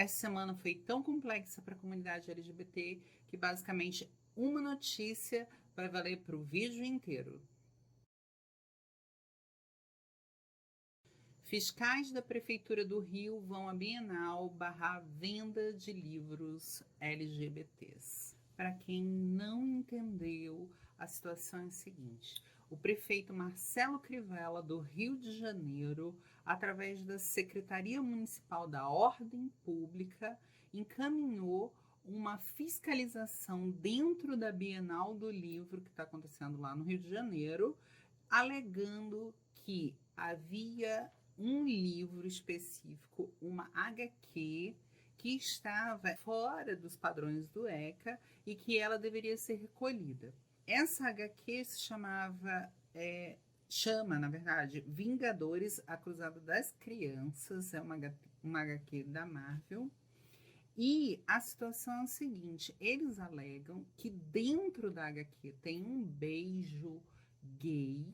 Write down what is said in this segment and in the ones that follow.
Essa semana foi tão complexa para a comunidade LGBT que basicamente uma notícia vai valer para o vídeo inteiro. Fiscais da Prefeitura do Rio vão à Bienal barrar a venda de livros LGBTs. Para quem não entendeu, a situação é a seguinte: o prefeito Marcelo Crivella, do Rio de Janeiro, através da Secretaria Municipal da Ordem Pública, encaminhou uma fiscalização dentro da Bienal do Livro, que está acontecendo lá no Rio de Janeiro, alegando que havia um livro específico, uma HQ, que estava fora dos padrões do ECA e que ela deveria ser recolhida. Essa HQ se chama, na verdade, Vingadores, a Cruzada das Crianças, é uma HQ da Marvel. E a situação é a seguinte: eles alegam que dentro da HQ tem um beijo gay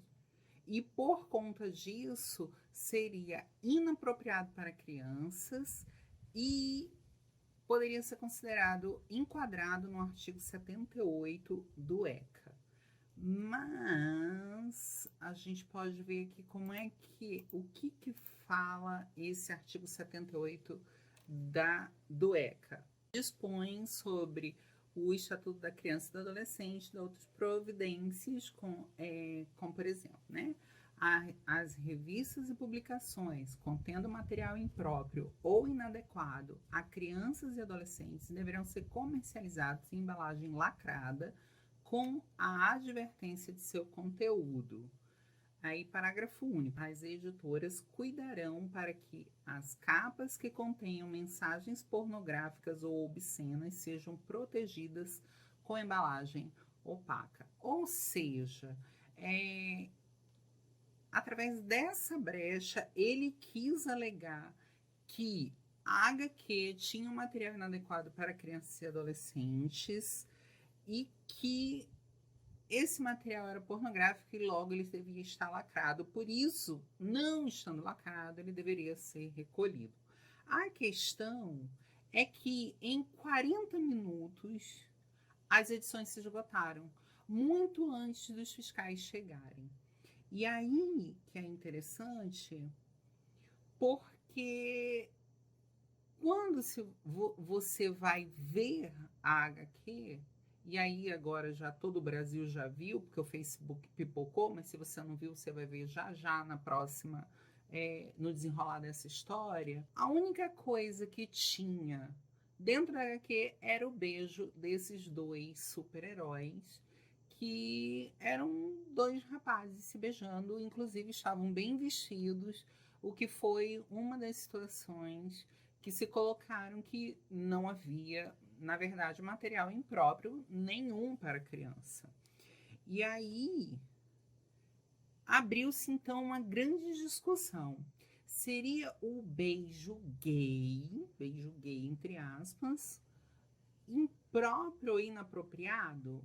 e por conta disso seria inapropriado para crianças e poderia ser considerado enquadrado no artigo 78 do ECA. Mas a gente pode ver aqui o que fala esse artigo 78 do ECA. Dispõe sobre o Estatuto da Criança e do Adolescente, de outras providências, como por exemplo, né, as revistas e publicações contendo material impróprio ou inadequado a crianças e adolescentes deverão ser comercializados em embalagem lacrada com a advertência de seu conteúdo. Aí, parágrafo único. As editoras cuidarão para que as capas que contenham mensagens pornográficas ou obscenas sejam protegidas com embalagem opaca. Ou seja, através dessa brecha, ele quis alegar que a HQ tinha um material inadequado para crianças e adolescentes e que esse material era pornográfico e logo ele devia estar lacrado. Por isso, não estando lacrado, ele deveria ser recolhido. A questão é que em 40 minutos as edições se esgotaram, muito antes dos fiscais chegarem. E aí que é interessante, porque quando você vai ver a HQ, e aí agora já todo o Brasil já viu, porque o Facebook pipocou, mas se você não viu, você vai ver já na próxima, no desenrolar dessa história. A única coisa que tinha dentro da HQ era o beijo desses dois super-heróis, que eram dois rapazes se beijando, inclusive estavam bem vestidos, o que foi uma das situações que se colocaram que não havia, na verdade, material impróprio nenhum para criança. E aí abriu-se então uma grande discussão. Seria o beijo gay entre aspas, impróprio ou inapropriado?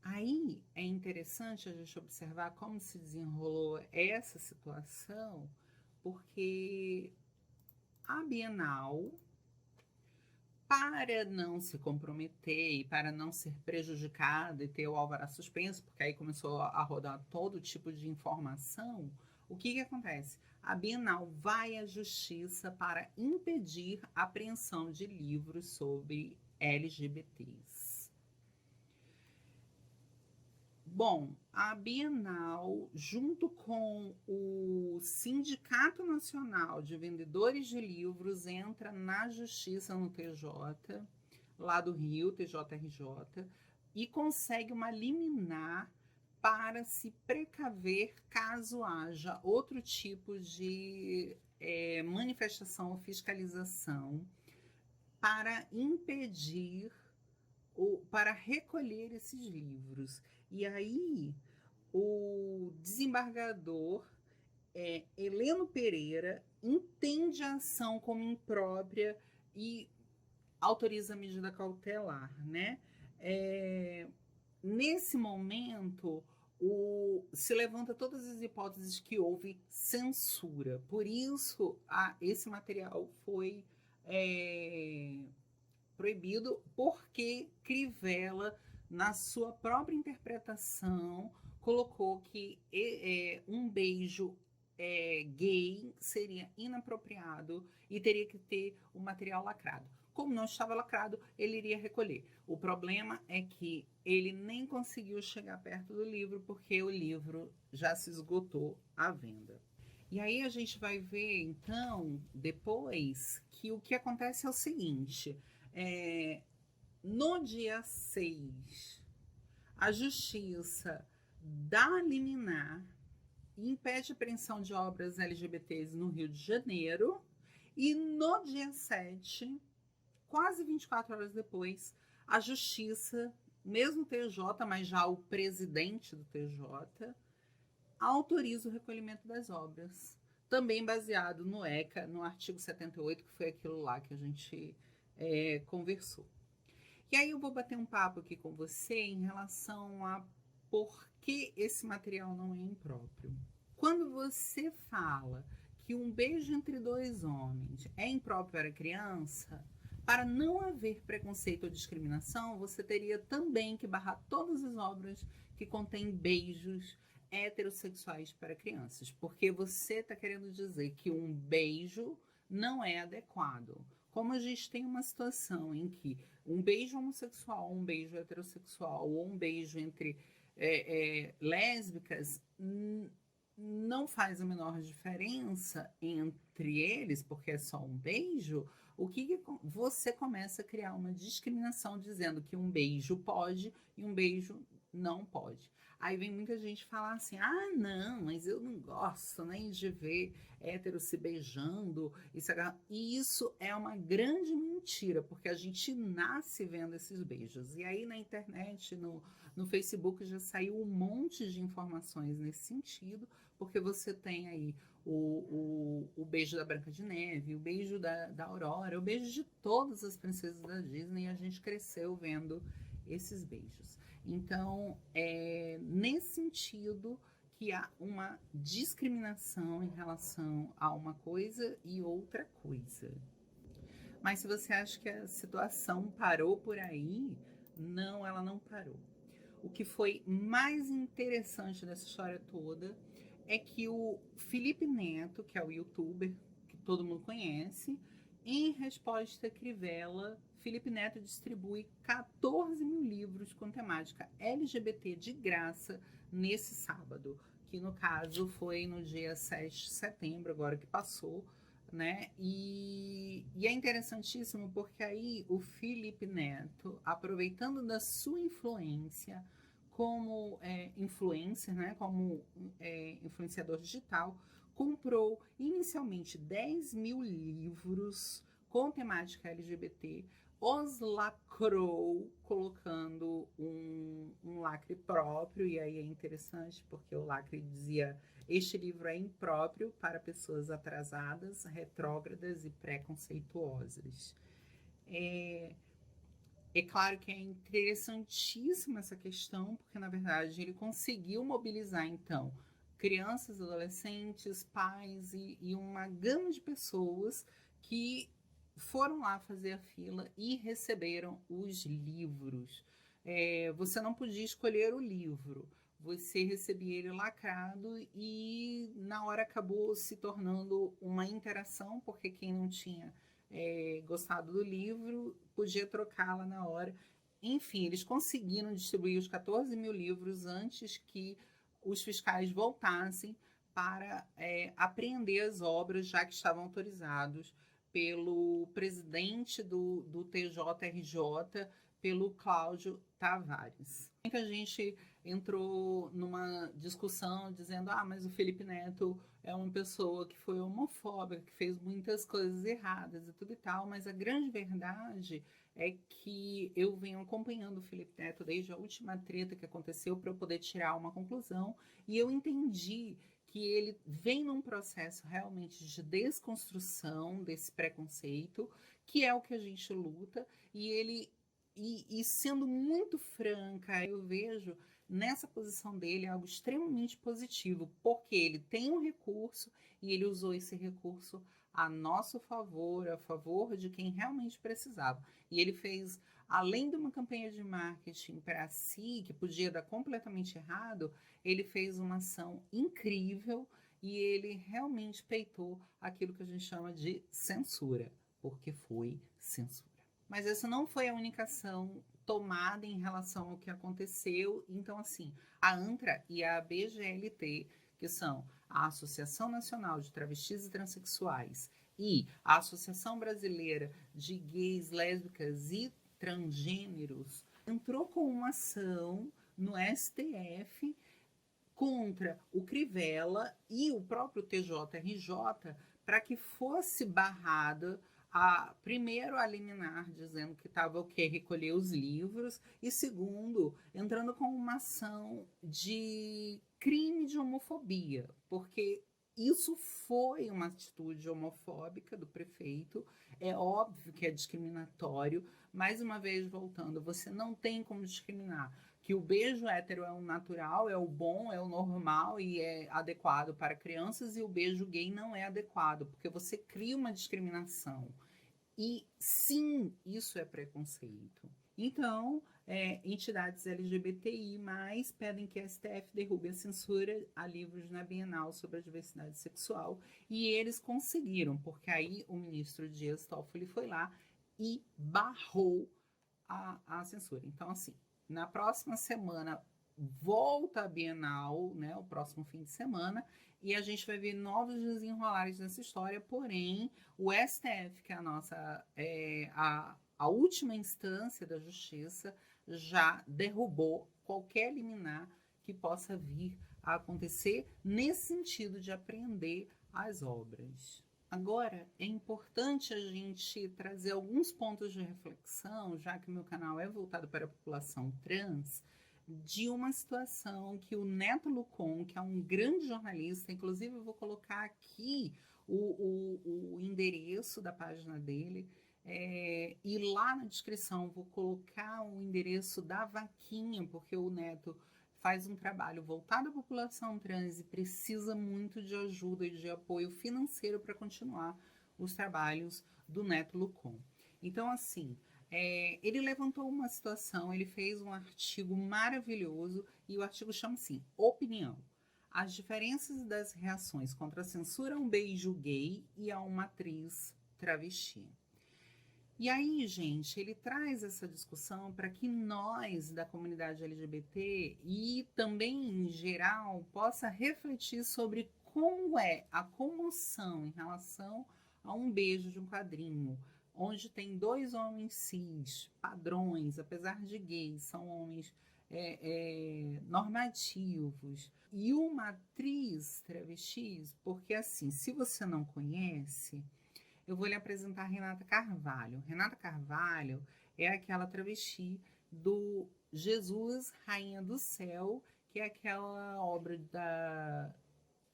Aí é interessante a gente observar como se desenrolou essa situação, porque a Bienal, para não se comprometer e para não ser prejudicada e ter o alvará suspenso, porque aí começou a rodar todo tipo de informação, o que acontece? A Bienal vai à justiça para impedir a apreensão de livros sobre LGBTs. Bom, a Bienal, junto com o Sindicato Nacional de Vendedores de Livros, entra na justiça no TJ, lá do Rio, TJRJ, e consegue uma liminar para se precaver caso haja outro tipo de manifestação ou fiscalização para impedir para recolher esses livros. E aí, o desembargador Heleno Pereira entende a ação como imprópria e autoriza a medida cautelar, né? Nesse momento, se levanta todas as hipóteses que houve censura. Por isso, esse material foi proibido porque Crivella, na sua própria interpretação, colocou que um beijo gay seria inapropriado e teria que ter o material lacrado. Como não estava lacrado, ele iria recolher. O problema é que ele nem conseguiu chegar perto do livro porque o livro já se esgotou à venda. E aí a gente vai ver, então, depois, que o que acontece é o seguinte: no dia 6, a Justiça dá liminar e impede a apreensão de obras LGBTs no Rio de Janeiro, e no dia 7, quase 24 horas depois, a Justiça, mesmo TJ, mas já o presidente do TJ, autoriza o recolhimento das obras, também baseado no ECA, no artigo 78, que foi aquilo lá que a gente conversou. E aí eu vou bater um papo aqui com você em relação a por que esse material não é impróprio. Quando você fala que um beijo entre dois homens é impróprio para criança, para não haver preconceito ou discriminação, você teria também que barrar todas as obras que contêm beijos heterossexuais para crianças, porque você está querendo dizer que um beijo não é adequado. Como a gente tem uma situação em que um beijo homossexual, um beijo heterossexual ou um beijo entre lésbicas não faz a menor diferença entre eles, porque é só um beijo, você começa a criar uma discriminação dizendo que um beijo pode e um beijo não pode. Aí vem muita gente falar assim: ah, não, mas eu não gosto nem de ver héteros se beijando. E isso é uma grande mentira, porque a gente nasce vendo esses beijos. E aí na internet, no Facebook, já saiu um monte de informações nesse sentido, porque você tem aí o beijo da Branca de Neve, o beijo da Aurora, o beijo de todas as princesas da Disney, e a gente cresceu vendo esses beijos. Então, nesse sentido que há uma discriminação em relação a uma coisa e outra coisa. Mas se você acha que a situação parou por aí, não, ela não parou. O que foi mais interessante dessa história toda é que o Felipe Neto, que é o youtuber que todo mundo conhece, em resposta a Crivella, Felipe Neto distribui 14 mil livros com temática LGBT de graça nesse sábado, que no caso foi no dia 7 de setembro, agora que passou, né? E é interessantíssimo porque aí o Felipe Neto, aproveitando da sua influência como influencer, né? Como influenciador digital, comprou inicialmente 10 mil livros com temática LGBT, os lacrou colocando um lacre próprio, e aí é interessante porque o lacre dizia: este livro é impróprio para pessoas atrasadas, retrógradas e preconceituosas. É claro que é interessantíssima essa questão, porque na verdade ele conseguiu mobilizar então crianças, adolescentes, pais e uma gama de pessoas que foram lá fazer a fila e receberam os livros. Você não podia escolher o livro, você recebia ele lacrado e na hora acabou se tornando uma interação, porque quem não tinha gostado do livro podia trocá-la na hora. Enfim, eles conseguiram distribuir os 14 mil livros antes que os fiscais voltassem para apreender as obras, já que estavam autorizados pelo presidente do TJRJ, pelo Cláudio Tavares. Muita gente entrou numa discussão dizendo: ah, mas o Felipe Neto é uma pessoa que foi homofóbica, que fez muitas coisas erradas e tudo e tal, mas a grande verdade é que eu venho acompanhando o Felipe Neto desde a última treta que aconteceu para eu poder tirar uma conclusão, e eu entendi que ele vem num processo realmente de desconstrução desse preconceito, que é o que a gente luta, e sendo muito franca, eu vejo nessa posição dele algo extremamente positivo, porque ele tem um recurso e ele usou esse recurso a nosso favor, a favor de quem realmente precisava. E ele fez, além de uma campanha de marketing para si, que podia dar completamente errado, ele fez uma ação incrível e ele realmente peitou aquilo que a gente chama de censura, porque foi censura. Mas essa não foi a única ação tomada em relação ao que aconteceu. Então, assim, a ANTRA e a BGLT, que são a Associação Nacional de Travestis e Transsexuais e a Associação Brasileira de Gays, Lésbicas e Transgêneros, entrou com uma ação no STF contra o Crivella e o próprio TJRJ para que fosse barrada primeiro a liminar dizendo que estava ok recolher os livros e segundo entrando com uma ação de crime de homofobia, porque isso foi uma atitude homofóbica do prefeito. É óbvio que é discriminatório. Mais uma vez voltando, você não tem como discriminar que o beijo hétero é o natural, é o bom, é o normal e é adequado para crianças, e o beijo gay não é adequado, porque você cria uma discriminação. E sim, isso é preconceito. Então, entidades LGBTI+, pedem que a STF derrube a censura a livros na Bienal sobre a diversidade sexual, e eles conseguiram, porque aí o ministro Dias Toffoli foi lá e barrou a censura. Então, assim, na próxima semana volta a Bienal, né, o próximo fim de semana, e a gente vai ver novos desenrolares nessa história, porém, o STF, que é a última instância da justiça, já derrubou qualquer liminar que possa vir a acontecer nesse sentido de apreender as obras. Agora, é importante a gente trazer alguns pontos de reflexão, já que o meu canal é voltado para a população trans, de uma situação que o Neto Lucon, que é um grande jornalista, inclusive eu vou colocar aqui o endereço da página dele, e lá na descrição vou colocar o endereço da vaquinha, porque o Neto faz um trabalho voltado à população trans e precisa muito de ajuda e de apoio financeiro para continuar os trabalhos do Neto Lucon. Então, assim, ele levantou uma situação, ele fez um artigo maravilhoso e o artigo chama assim, Opinião. As diferenças das reações contra a censura a um beijo gay e a uma atriz travesti. E aí, gente, ele traz essa discussão para que nós, da comunidade LGBT e também em geral, possa refletir sobre como é a comoção em relação a um beijo de um quadrinho, onde tem dois homens cis, padrões, apesar de gays, são homens normativos, e uma atriz travesti, porque assim, se você não conhece, eu vou lhe apresentar a Renata Carvalho. Renata Carvalho é aquela travesti do Jesus, Rainha do Céu, que é aquela obra da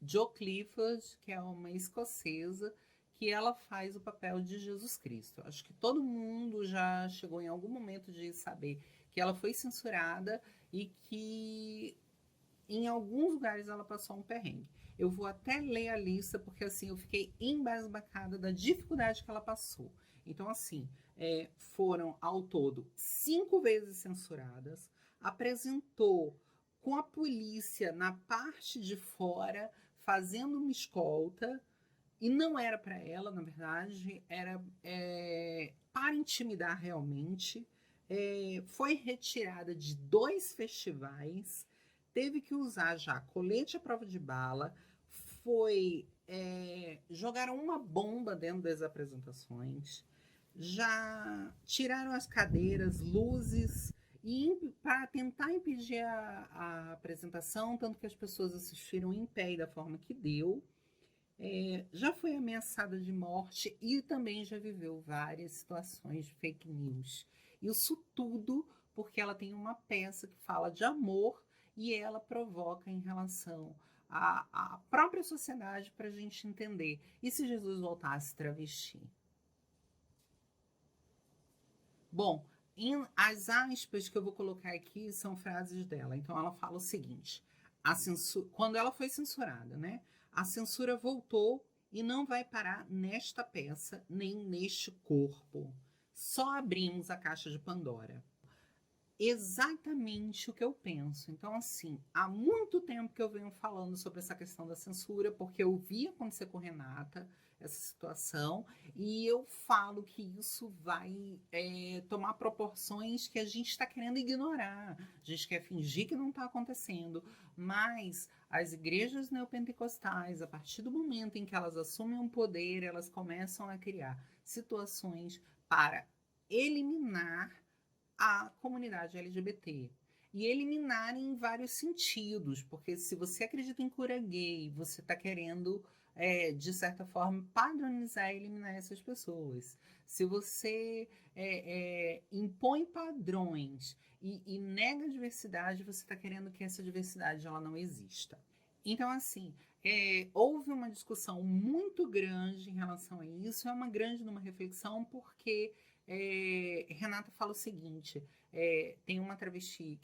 Jo Clifford, que é uma escocesa, que ela faz o papel de Jesus Cristo. Acho que todo mundo já chegou em algum momento de saber que ela foi censurada e que em alguns lugares ela passou um perrengue. Eu vou até ler a lista, porque assim, eu fiquei embasbacada da dificuldade que ela passou. Então, assim, foram ao todo 5 vezes censuradas, apresentou com a polícia na parte de fora, fazendo uma escolta, e não era para ela, na verdade, era para intimidar realmente. Foi retirada de 2 festivais, teve que usar já colete à prova de bala, jogaram uma bomba dentro das apresentações, já tiraram as cadeiras, luzes, e para tentar impedir a apresentação, tanto que as pessoas assistiram em pé e da forma que deu. Já foi ameaçada de morte e também já viveu várias situações de fake news. Isso tudo porque ela tem uma peça que fala de amor e ela provoca em relação à própria sociedade para a gente entender. E se Jesus voltasse travesti? Bom, as aspas que eu vou colocar aqui são frases dela. Então ela fala o seguinte, quando ela foi censurada, né? A censura voltou E não vai parar nesta peça, nem neste corpo. Só abrimos a caixa de Pandora. Exatamente o que eu penso. Então, assim, há muito tempo que eu venho falando sobre essa questão da censura, porque eu vi acontecer com Renata essa situação, e eu falo que isso vai tomar proporções que a gente está querendo ignorar. A gente quer fingir que não está acontecendo, mas as igrejas neopentecostais, a partir do momento em que elas assumem o poder, elas começam a criar situações para eliminar a comunidade LGBT. E eliminar em vários sentidos, porque se você acredita em cura gay, você está querendo, de certa forma, padronizar e eliminar essas pessoas. Se você impõe padrões e nega a diversidade, você está querendo que essa diversidade ela não exista. Então, assim, houve uma discussão muito grande em relação a isso, é uma grande numa reflexão, porque Renata fala o seguinte: tem uma travesti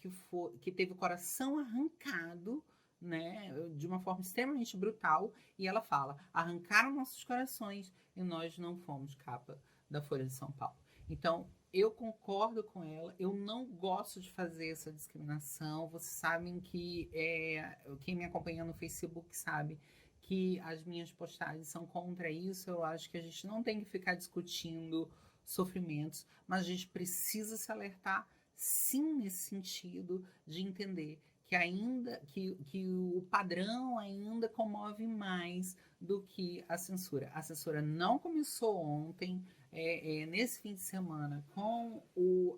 que teve o coração arrancado, né, de uma forma extremamente brutal, e ela fala: arrancaram nossos corações e nós não fomos capa da Folha de São Paulo. Então, eu concordo com ela, eu não gosto de fazer essa discriminação. Vocês sabem que quem me acompanha no Facebook sabe que as minhas postagens são contra isso. Eu acho que a gente não tem que ficar discutindo sofrimentos, mas a gente precisa se alertar, sim, nesse sentido de entender que ainda que o padrão ainda comove mais do que a censura. A censura não começou ontem, nesse fim de semana com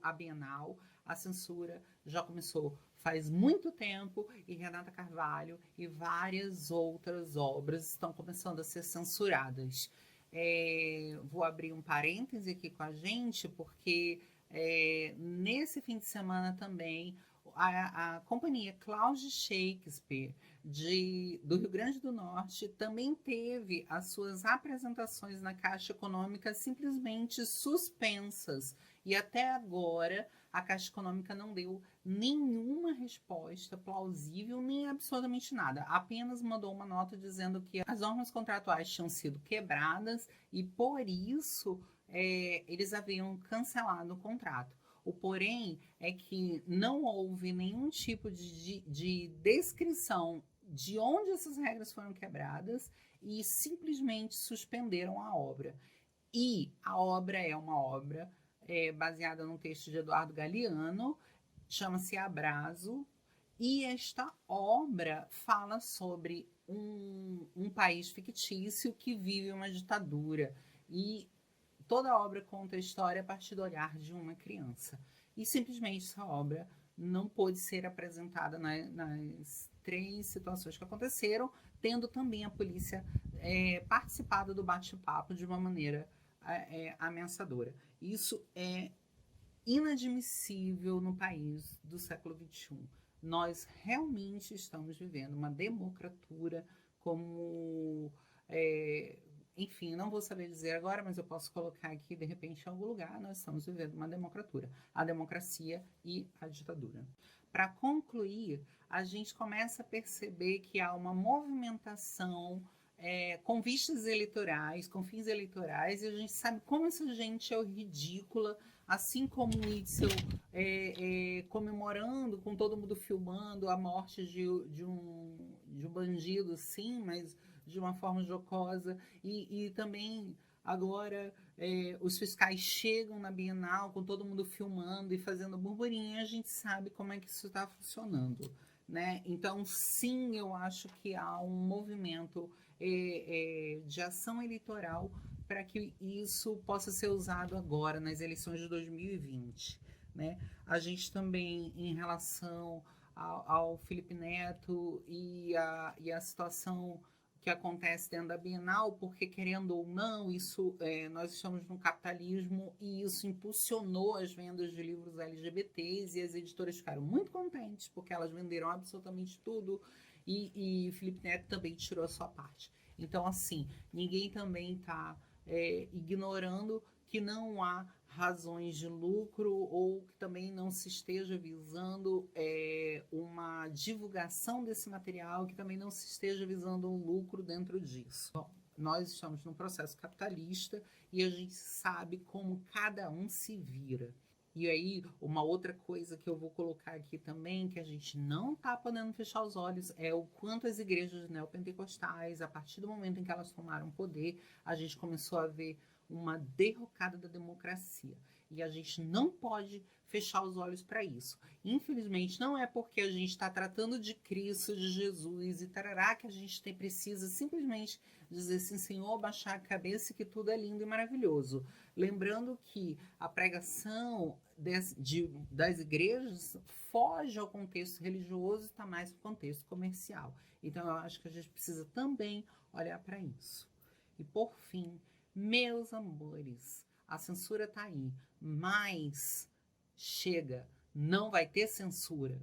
a Bienal. A censura já começou faz muito tempo, e Renata Carvalho e várias outras obras estão começando a ser censuradas. Vou abrir um parêntese aqui com a gente, porque nesse fim de semana também a companhia Cláudio Shakespeare do Rio Grande do Norte também teve as suas apresentações na Caixa Econômica simplesmente suspensas. E até agora a Caixa Econômica não deu nenhuma resposta plausível, nem absolutamente nada. Apenas mandou uma nota dizendo que as normas contratuais tinham sido quebradas e, por isso, eles haviam cancelado o contrato. O porém é que não houve nenhum tipo de descrição de onde essas regras foram quebradas e simplesmente suspenderam a obra. E a obra é uma obra baseada num texto de Eduardo Galeano, chama-se Abrazo, e esta obra fala sobre um país fictício que vive uma ditadura, e toda a obra conta a história a partir do olhar de uma criança. E simplesmente essa obra não pôde ser apresentada nas 3 situações que aconteceram, tendo também a polícia participado do bate-papo de uma maneira ameaçadora. Isso é inadmissível no país do século XXI. Nós realmente estamos vivendo uma democratura como... enfim, não vou saber dizer agora, mas eu posso colocar aqui, de repente, em algum lugar. Nós estamos vivendo uma democratura. A democracia e a ditadura. Para concluir, a gente começa a perceber que há uma movimentação com vistas eleitorais, com fins eleitorais, e a gente sabe como essa gente é ridícula, assim como o Itzel comemorando, com todo mundo filmando a morte de um bandido, sim, mas de uma forma jocosa, e também agora os fiscais chegam na Bienal com todo mundo filmando e fazendo burburinho, e a gente sabe como é que isso está funcionando, né? Então, sim, eu acho que há um movimento de ação eleitoral para que isso possa ser usado agora nas eleições de 2020, né? A gente também, em relação ao Felipe Neto e a situação que acontece dentro da Bienal, porque, querendo ou não, isso nós estamos no capitalismo, e isso impulsionou as vendas de livros LGBTs, e as editoras ficaram muito contentes porque elas venderam absolutamente tudo, e Felipe Neto também tirou a sua parte. Então, assim, ninguém também está ignorando que não há razões de lucro, ou que também não se esteja visando uma divulgação desse material, que também não se esteja visando um lucro dentro disso. Bom, nós estamos num processo capitalista e a gente sabe como cada um se vira. E aí, uma outra coisa que eu vou colocar aqui também, que a gente não está podendo fechar os olhos, é o quanto as igrejas neopentecostais, a partir do momento em que elas tomaram poder, a gente começou a ver uma derrocada da democracia. E a gente não pode fechar os olhos para isso. Infelizmente, não é porque a gente está tratando de Cristo, de Jesus e tarará, que a gente precisa simplesmente dizer assim, Senhor, baixar a cabeça e que tudo é lindo e maravilhoso. Lembrando que a pregação das igrejas foge ao contexto religioso e está mais no contexto comercial. Então, eu acho que a gente precisa também olhar para isso. E, por fim, meus amores, a censura está aí, mas chega, não vai ter censura.